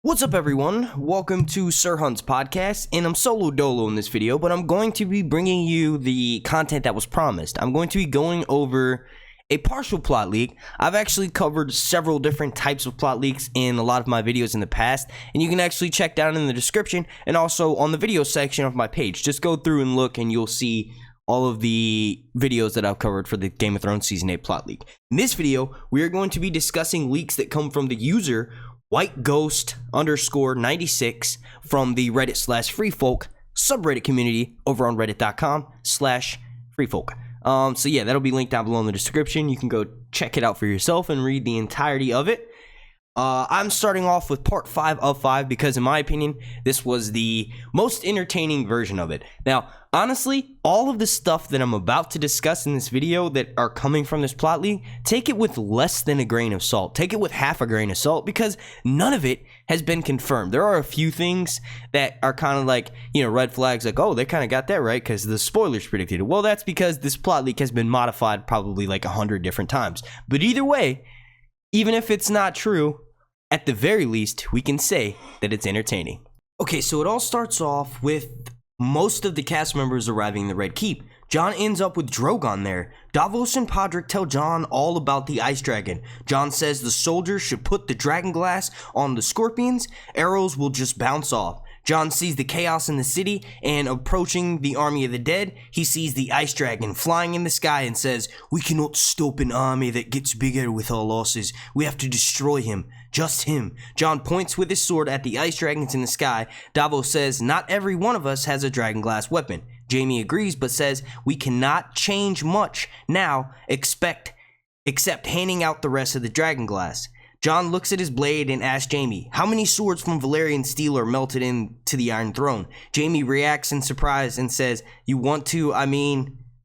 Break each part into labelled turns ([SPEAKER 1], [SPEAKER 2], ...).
[SPEAKER 1] What's up, everyone? Welcome to Sir Hunt's podcast, and I'm solo dolo in this video, but I'm going to be bringing you the content that was promised. I'm going to be going over a partial plot leak. I've actually covered several different types of plot leaks in a lot of my videos in the past, and you can actually check down in the description and also on the video section of my page. Just go through and look, and you'll see all of the videos that I've covered for the Game of Thrones Season 8 plot leak. In this video, we are going to be discussing leaks that come from the user WhiteGhost_96 from the Reddit/freefolk subreddit community over on reddit.com/freefolk. So yeah, that'll be linked down below in the description. You can go check it out for yourself and read the entirety of it. I'm starting off with part 5 of 5 because in my opinion, this was the most entertaining version of it. Now, honestly, all of the stuff that I'm about to discuss in this video that are coming from this plot leak, take it with less than a grain of salt. Take it with half a grain of salt because none of it has been confirmed. There are a few things that are kind of like, you know, red flags, like, oh, they kind of got that right because the spoilers predicted it. Well, that's because this plot leak has been modified probably like 100 different times. But either way, even if it's not true, at the very least, we can say that it's entertaining. Okay, so it all starts off with most of the cast members arriving in the Red Keep. Jon ends up with Drogon there. Davos and Podrick tell Jon all about the Ice Dragon. Jon says the soldiers should put the dragon glass on the scorpions. Arrows will just bounce off. Jon sees the chaos in the city, and approaching the army of the dead, he sees the Ice Dragon flying in the sky and says, "We cannot stop an army that gets bigger with our losses. We have to destroy him. Just him." Jon points with his sword at the Ice Dragons in the sky. Davos says, "Not every one of us has a dragon glass weapon." Jaime agrees, but says, "We cannot change much now, except handing out the rest of the dragon glass." Jon looks at his blade and asks Jaime, "How many swords from Valyrian steel are melted into the Iron Throne?" Jaime reacts in surprise and says, "You want to,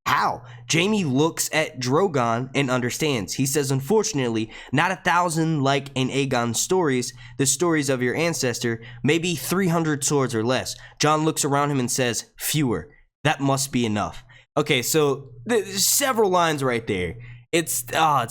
[SPEAKER 1] how?" Jaime looks at Drogon and understands. He says, "Unfortunately, not 1,000 like in Aegon's stories, the stories of your ancestor, maybe 300 swords or less." Jon looks around him and says, "Fewer. That must be enough." Okay, so there's several lines right there. It's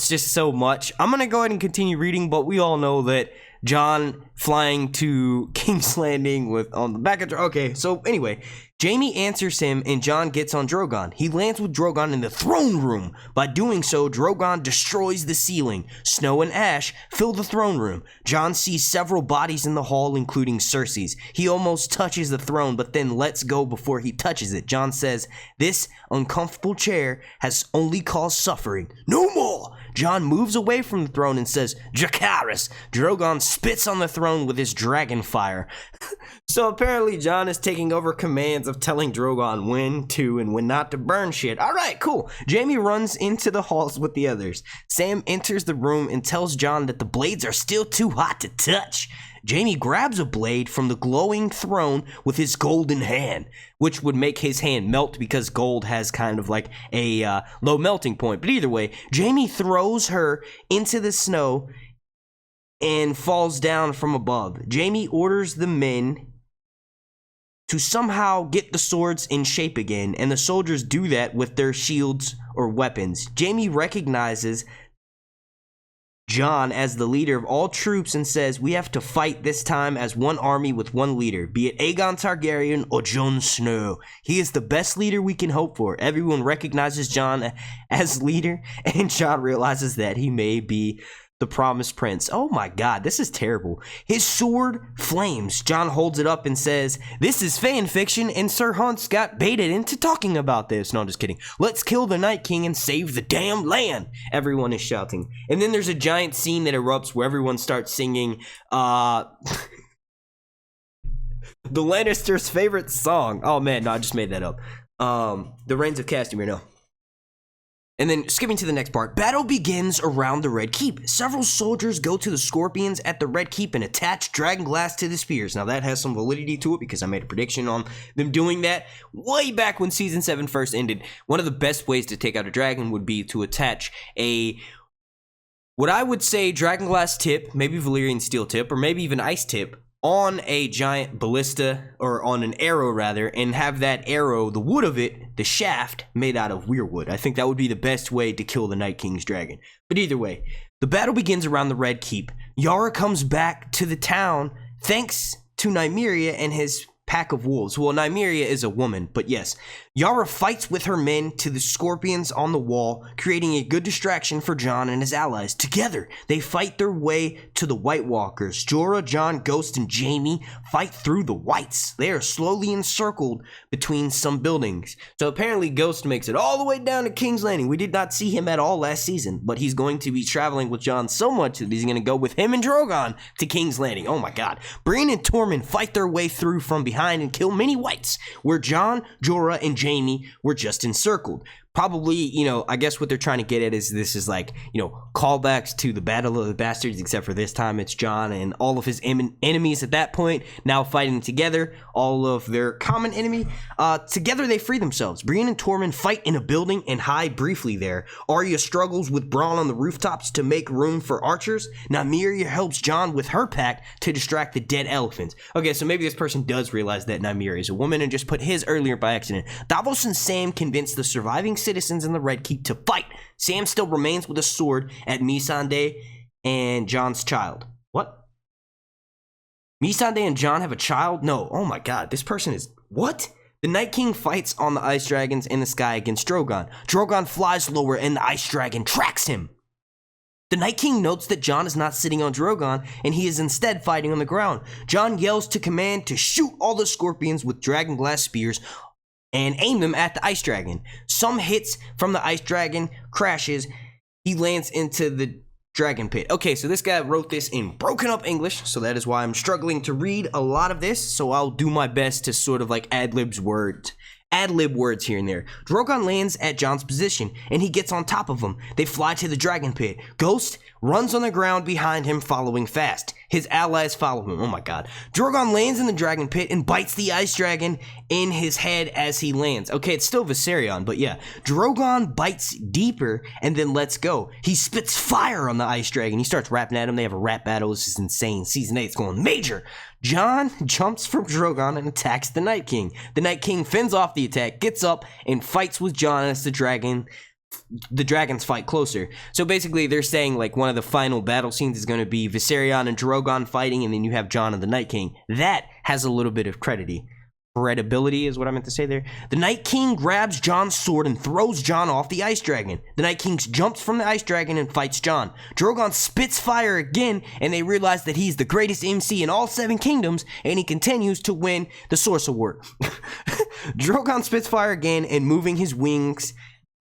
[SPEAKER 1] just so much. I'm gonna go ahead and continue reading, but we all know that Jon flying to King's Landing on the back of okay, so anyway, Jaime answers him and Jon gets on Drogon. He lands with Drogon in the throne room. By doing so, Drogon destroys the ceiling. Snow and ash fill the throne room. Jon sees several bodies in the hall, including Cersei's. He almost touches the throne, but then lets go before he touches it. Jon says, "This uncomfortable chair has only caused suffering. No more!" Jon moves away from the throne and says, "Dracarys." Drogon spits on the throne with his dragon fire. So apparently Jon is taking over commands of telling Drogon when to and when not to burn shit. Alright, cool. Jaime runs into the halls with the others. Sam enters the room and tells Jon that the blades are still too hot to touch. Jaime grabs a blade from the glowing throne with his golden hand, which would make his hand melt because gold has kind of like a low melting point. But either way, Jaime throws her into the snow and falls down from above. Jaime orders the men to somehow get the swords in shape again, and the soldiers do that with their shields or weapons. Jaime recognizes Jon as the leader of all troops and says, "We have to fight this time as one army with one leader, be it Aegon Targaryen or Jon Snow. He is the best leader we can hope for." Everyone recognizes Jon as leader, and Jon realizes that he may be the promised prince. Oh my god, this is terrible. His sword flames. Jon holds it up and says, "This is fan fiction and Sir Hunt's got baited into talking about this." No, I'm just kidding. "Let's kill the Night King and save the damn land." Everyone is shouting. And then there's a giant scene that erupts where everyone starts singing, the Lannisters' favorite song. Oh man, no, I just made that up. The Reigns of Castamere, no. And then skipping to the next part, battle begins around the Red Keep. Several soldiers go to the scorpions at the Red Keep and attach dragon glass to the spears. Now that has some validity to it because I made a prediction on them doing that way back when season 7 first ended. One of the best ways to take out a dragon would be to attach what I would say dragon glass tip, maybe Valyrian steel tip, or maybe even ice tip on a giant ballista, or on an arrow rather, and have that arrow, the wood of it, the shaft, made out of weirwood. I think that would be the best way to kill the Night King's dragon. But either way, the battle begins around the Red Keep. Yara comes back to the town thanks to Nymeria and his pack of wolves. Well, Nymeria is a woman, but yes. Yara fights with her men to the scorpions on the wall, creating a good distraction for Jon and his allies. Together, they fight their way to the White Walkers. Jorah, Jon, Ghost, and Jaime fight through the Whites. They are slowly encircled between some buildings. So apparently Ghost makes it all the way down to King's Landing. We did not see him at all last season, but he's going to be traveling with Jon so much that he's going to go with him and Drogon to King's Landing. Oh my god. Brienne and Tormund fight their way through from behind and kill many Whites, where Jon, Jorah, and Jaime were just encircled. Probably, you know, I guess what they're trying to get at is this is like, you know, callbacks to the Battle of the Bastards, except for this time it's Jon and all of his enemies at that point now fighting together, all of their common enemy. Together they free themselves. Brienne and Tormund fight in a building and hide briefly there. Arya struggles with Bran on the rooftops to make room for archers. Nymeria helps Jon with her pack to distract the dead elephants. Okay, so maybe this person does realize that Nymeria is a woman and just put his earlier by accident. Davos and Sam convince the surviving citizens in the Red Keep to fight. Sam still remains with a sword at Missandei and Jon's child. What? Missandei and Jon have a child? No. Oh my god, this person is... What? The Night King fights on the ice dragons in the sky against Drogon. Drogon flies lower and the ice dragon tracks him. The Night King notes that Jon is not sitting on Drogon and he is instead fighting on the ground. Jon yells to command to shoot all the scorpions with dragon glass spears and aim them at the ice dragon. Some hits from the ice dragon crashes. He lands into the dragon pit. Okay, so this guy wrote this in broken up English, so that is why I'm struggling to read a lot of this, so I'll do my best to sort of like ad-lib words here and there. Drogon lands at Jon's position, and he gets on top of him. They fly to the dragon pit. Ghost runs on the ground behind him, following fast. His allies follow him. Oh my god. Drogon lands in the dragon pit and bites the ice dragon in his head as he lands. Okay, it's still Viserion, but yeah. Drogon bites deeper and then lets go. He spits fire on the ice dragon. He starts rapping at him. They have a rap battle. This is insane. Season 8 is going major. Jon jumps from Drogon and attacks the Night King. The Night King fends off the attack, gets up, and fights with Jon as the dragons fight closer. So basically they're saying like one of the final battle scenes is going to be Viserion and Drogon fighting, and then you have Jon and the Night King. That has a little bit of credibility is what I meant to say there. The Night King grabs Jon's sword and throws Jon off the ice dragon. The Night King jumps from the ice dragon and fights Jon. Drogon spits fire again, and they realize that he's the greatest MC in all 7 kingdoms, and he continues to win the Source Award. Drogon spits fire again, and moving his wings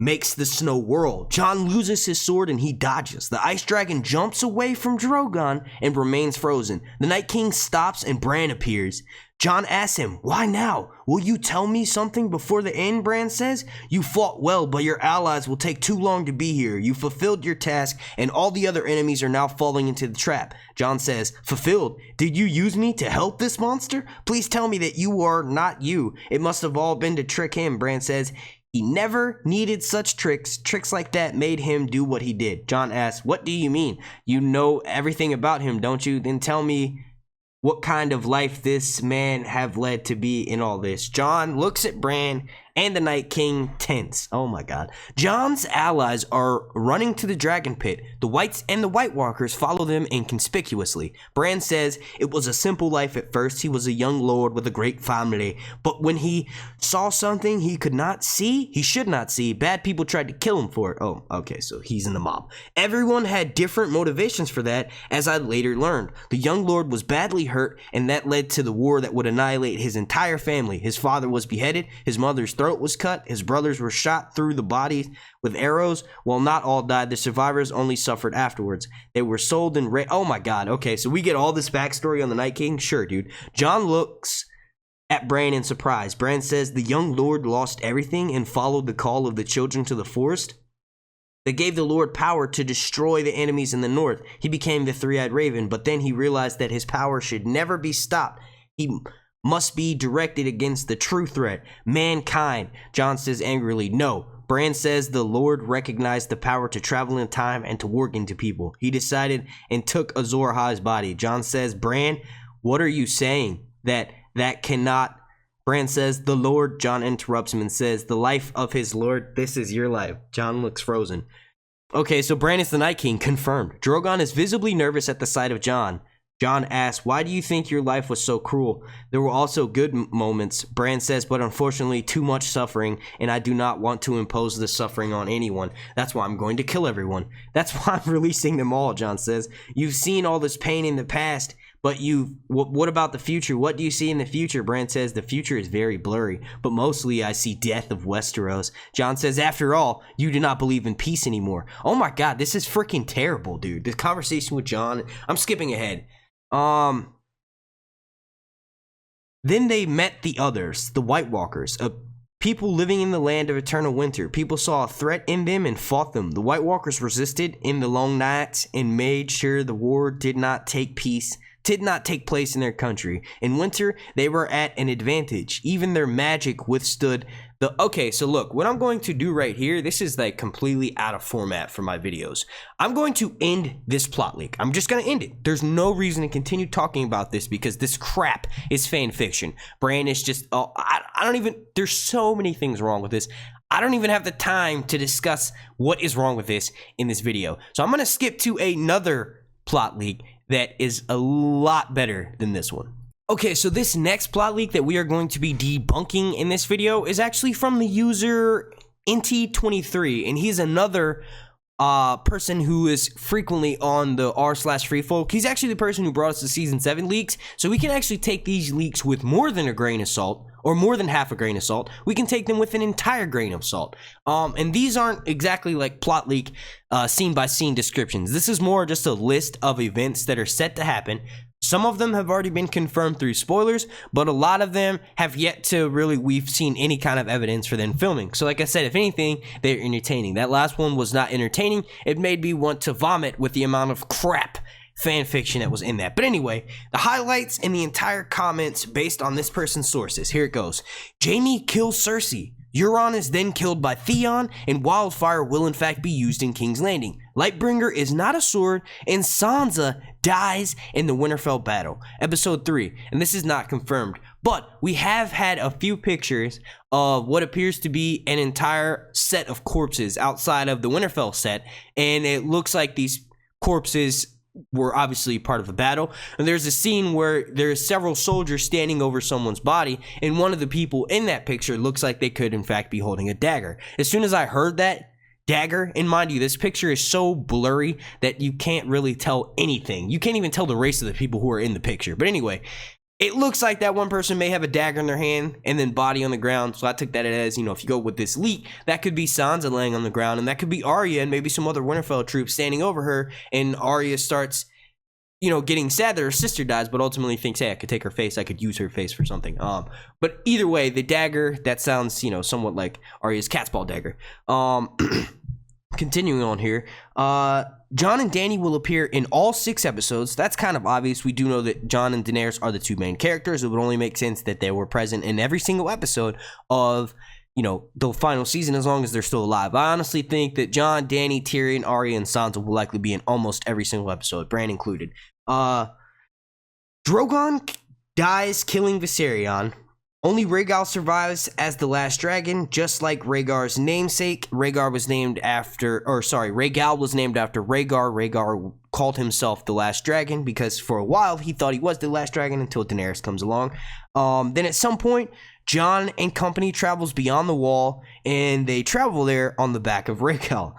[SPEAKER 1] makes the snow whirl. Jon loses his sword and he dodges. The ice dragon jumps away from Drogon and remains frozen. The Night King stops and Bran appears. Jon asks him, "Why now? Will you tell me something before the end?" Bran says. "You fought well, but your allies will take too long to be here. You fulfilled your task, and all the other enemies are now falling into the trap." Jon says, "Fulfilled? Did you use me to help this monster? Please tell me that you are not you. It must have all been to trick him." Bran says, "He never needed such tricks. Tricks like that made him do what he did." Jon asks, "What do you mean? You know everything about him, don't you? Then tell me what kind of life this man have led to be in all this." Jon looks at Bran and the Night King tense. Oh my god. Jon's allies are running to the dragon pit. The Whites and the White Walkers follow them inconspicuously. Bran says it was a simple life at first. He was a young lord with a great family. But when he saw something he should not see, bad people tried to kill him for it. Oh, okay, so he's in the mob. Everyone had different motivations for that, as I later learned. The young lord was badly hurt, and that led to the war that would annihilate his entire family. His father was beheaded, his mother's throat was cut, his brothers were shot through the bodies with arrows. While not all died, the survivors only suffered afterwards. They were sold and oh my god. Okay, so we get all this backstory on the Night King? Sure, dude. Jon looks at Bran in surprise. Bran says the young lord lost everything and followed the call of the children to the forest. They gave the Lord power to destroy the enemies in the north. He became the three-eyed raven, but then he realized that his power should never be stopped. He must be directed against the true threat, mankind. Jon says angrily, "No." Bran says the Lord recognized the power to travel in time and to work into people. He decided and took Azor Ahai's body. Jon says, "Bran, what are you saying? That cannot..." Bran says, "The Lord..." Jon interrupts him and says, "The life of his Lord, this is your life." Jon looks frozen. Okay, so Bran is the Night King, confirmed. Drogon is visibly nervous at the sight of Jon. Jon asks, why do you think your life was so cruel? There were also good moments. Bran says, but unfortunately too much suffering, and I do not want to impose this suffering on anyone. That's why I'm going to kill everyone. That's why I'm releasing them all, Jon says. You've seen all this pain in the past, but what about the future? What do you see in the future? Bran says, the future is very blurry, but mostly I see death of Westeros. Jon says, after all, you do not believe in peace anymore. Oh my god, this is freaking terrible, dude. This conversation with Jon, I'm skipping ahead. Then they met the others, the White Walkers, people living in the land of eternal winter. People saw a threat in them and fought them. The White Walkers resisted in the long nights and made sure the war did not take place in their country. In winter, they were at an advantage. Even their magic withstood the... Okay, so look, what I'm going to do right here, this is like completely out of format for my videos. I'm going to end this plot leak. I'm just going to end it. There's no reason to continue talking about this because this crap is fan fiction. Bran is just... I don't even... There's so many things wrong with this. I don't even have the time to discuss what is wrong with this in this video. So I'm going to skip to another plot leak that is a lot better than this one. Okay, so this next plot leak that we are going to be debunking in this video is actually from the user NT23, and he's another person who is frequently on the r/freefolk. He's actually the person who brought us the season 7 leaks, so we can actually take these leaks with more than a grain of salt, or more than half a grain of salt. We can take them with an entire grain of salt. And these aren't exactly like plot leak scene by scene descriptions. This is more just a list of events that are set to happen. Some of them have already been confirmed through spoilers, but a lot of them have yet to really, we've seen any kind of evidence for them filming. So like I said, if anything, they're entertaining. That last one was not entertaining. It made me want to vomit with the amount of crap fan fiction that was in that. But anyway, the highlights and the entire comments based on this person's sources. Here it goes. Jaime kills Cersei. Euron is then killed by Theon, and wildfire will in fact be used in King's Landing. Lightbringer is not a sword, and Sansa dies in the Winterfell battle. Episode 3, and this is not confirmed, but we have had a few pictures of what appears to be an entire set of corpses outside of the Winterfell set, and it looks like these corpses were obviously part of the battle. And there's a scene where there's several soldiers standing over someone's body, and one of the people in that picture looks like they could in fact be holding a dagger. As soon as I heard that dagger, and mind you, this picture is so blurry that you can't really tell anything. You can't even tell the race of the people who are in the picture. But anyway, it looks like that one person may have a dagger in their hand and then body on the ground. So I took that as, you know, if you go with this leak, that could be Sansa laying on the ground, and that could be Arya and maybe some other Winterfell troops standing over her, and Arya starts, you know, getting sad that her sister dies, but ultimately thinks, hey, I could take her face, I could use her face for something. But either way, the dagger, that sounds, you know, somewhat like Arya's cat's paw dagger. Continuing on here, Jon and Dany will appear in all 6 episodes. That's kind of obvious. We do know that Jon and Daenerys are the 2 main characters. It would only make sense that they were present in every single episode of, you know, the final season, as long as they're still alive. I honestly think that Jon, Dany, Tyrion, Arya, and Sansa will likely be in almost every single episode, Bran included. Drogon dies killing Viserion. Only Rhaegal survives as the last dragon, just like Rhaegar's namesake. Rhaegal was named after Rhaegar. Rhaegar called himself the last dragon because for a while he thought he was the last dragon until Daenerys comes along. Then at some point, Jon and company travels beyond the wall, and they travel there on the back of Rhaegal.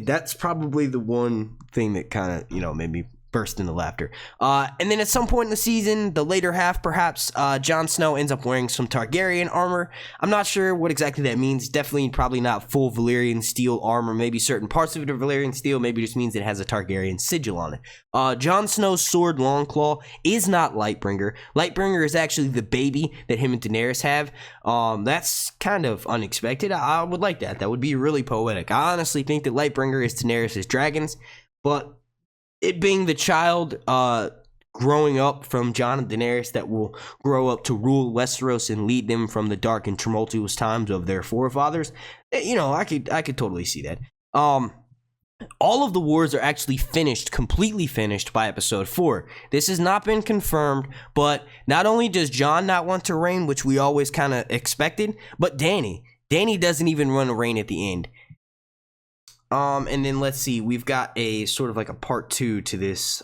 [SPEAKER 1] That's probably the one thing that kind of, you know, made me burst into laughter. And then at some point in the season, the later half perhaps, Jon Snow ends up wearing some Targaryen armor. I'm not sure what exactly that means. Definitely probably not full Valyrian steel armor. Maybe certain parts of it are Valyrian steel. Maybe it just means it has a Targaryen sigil on it. Jon Snow's sword Longclaw is not Lightbringer. Lightbringer is actually the baby that him and Daenerys have. That's kind of unexpected. I would like that. That would be really poetic. I honestly think that Lightbringer is Daenerys' dragons, but it being the child growing up from Jon and Daenerys that will grow up to rule Westeros and lead them from the dark and tumultuous times of their forefathers, you know, I could totally see that. All of the wars are actually completely finished by episode 4. This has not been confirmed, but not only does Jon not want to reign, which we always kind of expected, but Dany doesn't even run a reign at the end. And then let's see, we've got a sort of like a part 2 to this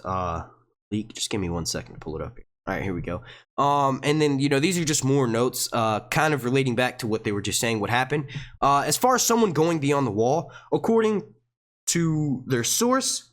[SPEAKER 1] leak. Just give me 1 second to pull it up here. All right, here we go. And then, these are just more notes, kind of relating back to what they were just saying, what happened. As far as someone going beyond the wall, according to their source,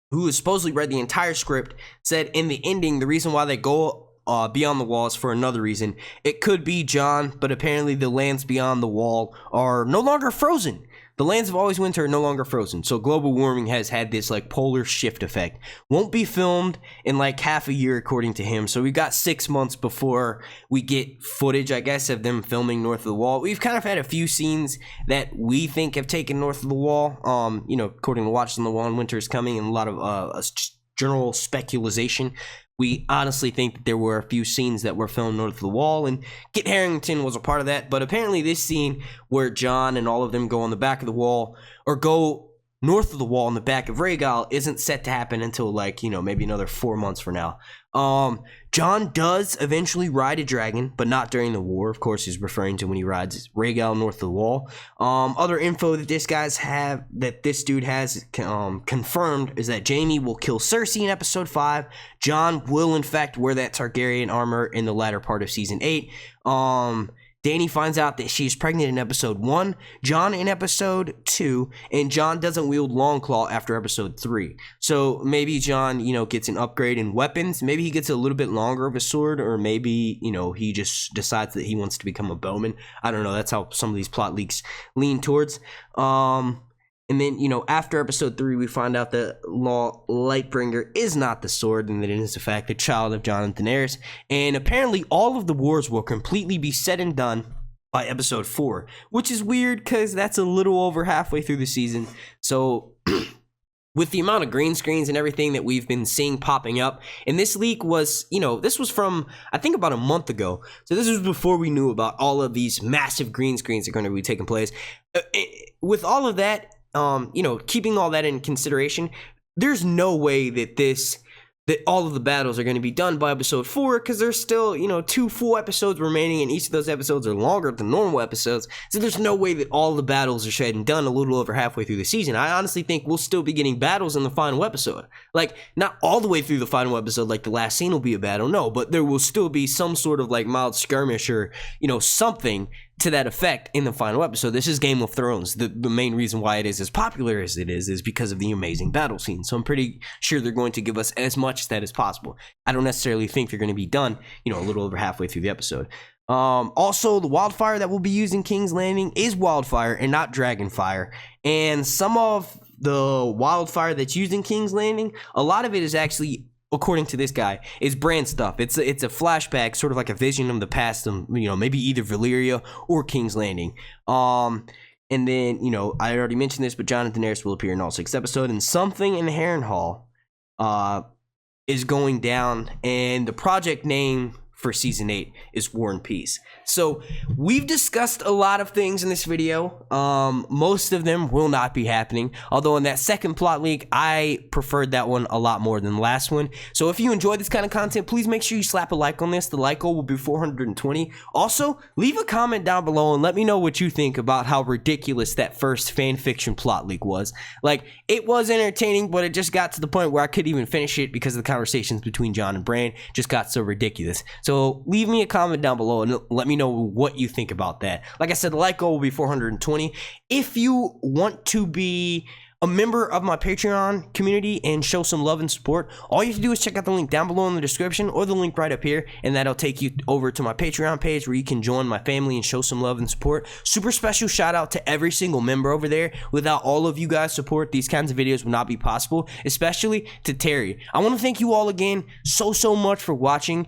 [SPEAKER 1] who has supposedly read the entire script, said in the ending, the reason why they go beyond the wall is for another reason. It could be Jon, but apparently the lands beyond the wall are no longer frozen. The lands of Always Winter are no longer frozen, so global warming has had this like polar shift effect. Won't be filmed in like half a year according to him, so we got 6 months before we get footage, I guess, of them filming north of the wall. We've kind of had a few scenes that we think have taken north of the wall, according to Watch on the Wall and Winter is Coming, and a lot of general speculation. We honestly think that there were a few scenes that were filmed north of the wall, and Kit Harington was a part of that. But apparently this scene where Jon and all of them go on the back of the wall, or go north of the wall on the back of Rhaegal, isn't set to happen until like, maybe another 4 months from now. Jon does eventually ride a dragon, but not during the war. Of course, he's referring to when he rides Rhaegal north of the wall. Other info that this dude has confirmed is that Jaime will kill Cersei in episode 5. Jon will in fact wear that Targaryen armor in the latter part of season 8. Dany finds out that she's pregnant in episode 1, Jon in episode 2, and Jon doesn't wield Longclaw after episode 3. So maybe Jon, gets an upgrade in weapons. Maybe he gets a little bit longer of a sword, or maybe, he just decides that he wants to become a bowman. I don't know. That's how some of these plot leaks lean towards. And then, after episode 3, we find out that Lightbringer is not the sword, and that it is, in fact, a child of Jon and Daenerys. And apparently, all of the wars will completely be said and done by episode 4, which is weird because that's a little over halfway through the season. So, with the amount of green screens and everything that we've been seeing popping up, and this leak was, this was from, I think, about a month ago. So, this was before we knew about all of these massive green screens that are going to be taking place. With all of that, keeping all that in consideration, there's no way that all of the battles are going to be done by episode 4, because there's still, 2 full episodes remaining, and each of those episodes are longer than normal episodes. So there's no way that all the battles are said and done a little over halfway through the season. I honestly think we'll still be getting battles in the final episode. Like, not all the way through the final episode, like the last scene will be a battle, no, but there will still be some sort of like mild skirmish or, something to that effect in the final episode. This is Game of Thrones. The main reason why it is as popular as it is because of the amazing battle scenes. So I'm pretty sure they're going to give us as much as that as possible. I don't necessarily think they're going to be done, a little over halfway through the episode. Also, the wildfire that we'll be using King's Landing is wildfire and not dragonfire. And some of the wildfire that's used in King's Landing, a lot of it is actually, according to this guy, is Bran stuff. It's a flashback, sort of like a vision of the past, maybe either Valyria or King's Landing. And then, I already mentioned this, but Jon and Daenerys will appear in all 6 episodes, and something in Harrenhal is going down, and the project name for season 8 is War and Peace. So we've discussed a lot of things in this video. Most of them will not be happening, although in that second plot leak, I preferred that one a lot more than the last one. So if you enjoy this kind of content, please make sure you slap a like on this. The like goal will be 420. Also, leave a comment down below and let me know what you think about how ridiculous that first fan fiction plot leak was. Like, it was entertaining, but it just got to the point where I couldn't even finish it because of the conversations between Jon and Bran just got so ridiculous. So leave me a comment down below and let me know what you think about that. Like I said, the like goal will be 420. If you want to be a member of my Patreon community and show some love and support, all you have to do is check out the link down below in the description or the link right up here, and that'll take you over to my Patreon page where you can join my family and show some love and support. Super special shout out to every single member over there. Without all of you guys' support, these kinds of videos would not be possible, especially to Terry. I want to thank you all again so much for watching.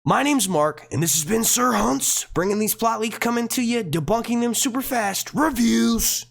[SPEAKER 1] My name's Mark, and this has been Sir Hunts, bringing these plot leaks coming to you, debunking them super fast. Reviews!